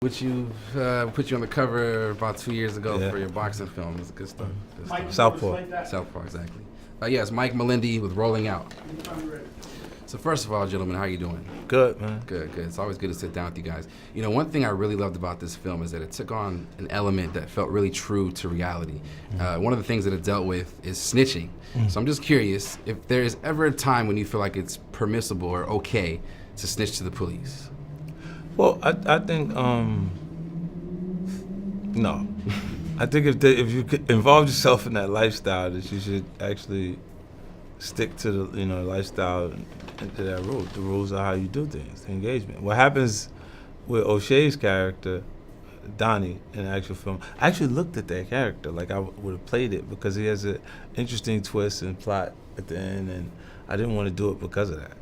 which you put you on the cover about 2 years ago for your boxing film. It's good stuff. Good stuff. Southpaw, exactly. Yes, Mike Melendy with Rolling Out. So first of all, gentlemen, how are you doing? Good, man. Good. It's always good to sit down with you guys. You know, one thing I really loved about this film is that it took on an element that felt really true to reality. One of the things that it dealt with is snitching. So I'm just curious if there is ever a time when you feel like it's permissible or okay to snitch to the police. Well, I think no. I think if you involve yourself in that lifestyle, that you should actually stick to the lifestyle and to that rule. The rules are how you do things, the engagement. What happens with O'Shea's character, Donnie, in the actual film, I actually looked at that character like I would have played it because he has an interesting twist and plot at the end, and I didn't want to do it because of that.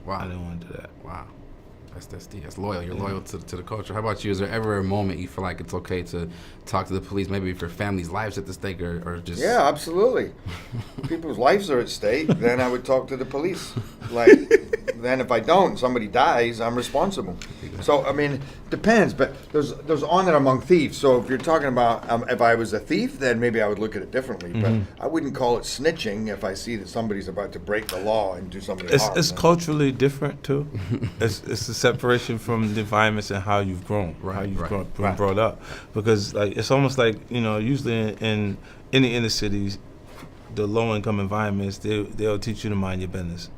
Wow. I didn't want to do that. Wow. That's loyal. You're loyal to the culture. How about you? Is there ever a moment you feel like it's okay to talk to the police, maybe if your family's lives at the stake or just... Yeah, absolutely. People's lives are at stake, then I would talk to the police. Then if I don't, somebody dies, I'm responsible. So, I mean, depends, but there's honor among thieves. So if you're talking about if I was a thief, then maybe I would look at it differently. But I wouldn't call it snitching if I see that somebody's about to break the law and do something harm. It's culturally different, too. It's the separation from the environments and how you've grown, how you've been brought up. Because it's almost like, usually in the inner cities, the low-income environments, they'll teach you to mind your business.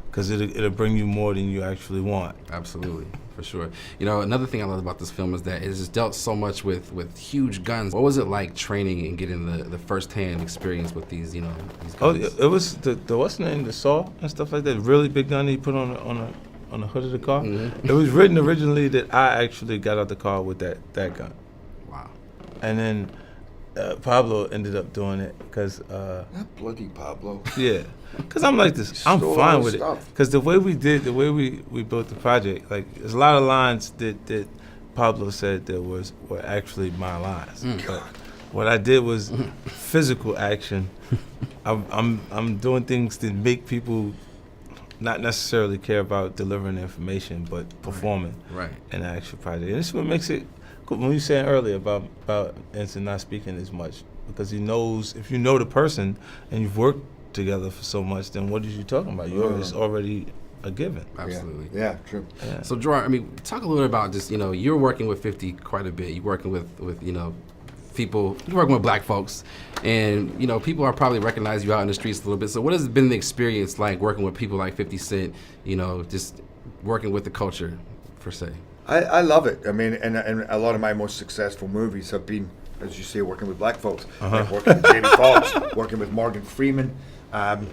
Because it'll bring you more than you actually want. Absolutely, for sure. Another thing I love about this film is that it has dealt so much with huge guns. What was it like training and getting the first-hand experience with these guns? Oh, it was the what's the name, the saw and stuff like that. Really big gun he put on the hood of the car. It was written originally that I actually got out the car with that gun. Wow. And then Pablo ended up doing it because That bloody Pablo. Yeah. Because I'm like this, I'm fine with it. Because the way we built the project, there's a lot of lines that Pablo said that were actually my lines. But what I did was physical action. I'm doing things that make people not necessarily care about delivering information, but performing in the actual project. And this is what makes it cool. When you were saying earlier about Ensign not speaking as much, because he knows, if you know the person and you've worked together for so much, then what are you talking about? It's already a given. Absolutely. Yeah, true. Yeah. So Gerard, talk a little bit about just, you're working with 50 quite a bit. You're working with people, you're working with black folks, and people are probably recognize you out in the streets a little bit. So what has been the experience like working with people like 50 Cent, just working with the culture, per se? I love it. And a lot of my most successful movies have been, as you say, working with black folks. Like working with Jamie Foxx, working with Morgan Freeman. And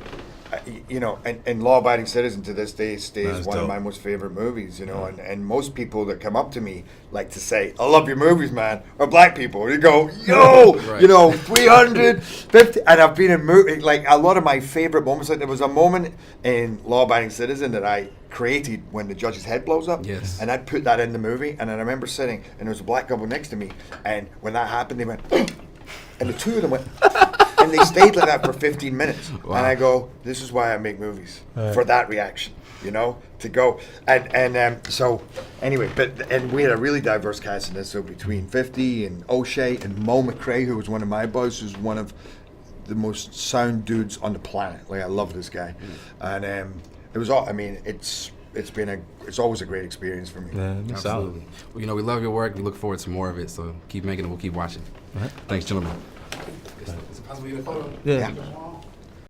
Law Abiding Citizen to this day stays one of my most favorite movies, and most people that come up to me like to say, I love your movies, man, are black people. You go, yo, 350, and I've been in movies, like a lot of my favorite moments, like there was a moment in Law Abiding Citizen that I created when the judge's head blows up, and I'd put that in the movie, and I remember sitting, and there was a black couple next to me, and when that happened, they went, and the two of them went, and they stayed like that for 15 minutes. Wow. And I go, this is why I make movies, for that reaction, to go. So anyway, and we had a really diverse cast in this, so between 50 and O'Shea and Mo McRae, who was one of my boys, who's one of the most sound dudes on the planet. Like, I love this guy. And it was all, it's always a great experience for me. Yeah, absolutely. Well, we love your work. We look forward to more of it, so keep making it. We'll keep watching. Thanks, gentlemen. Yeah.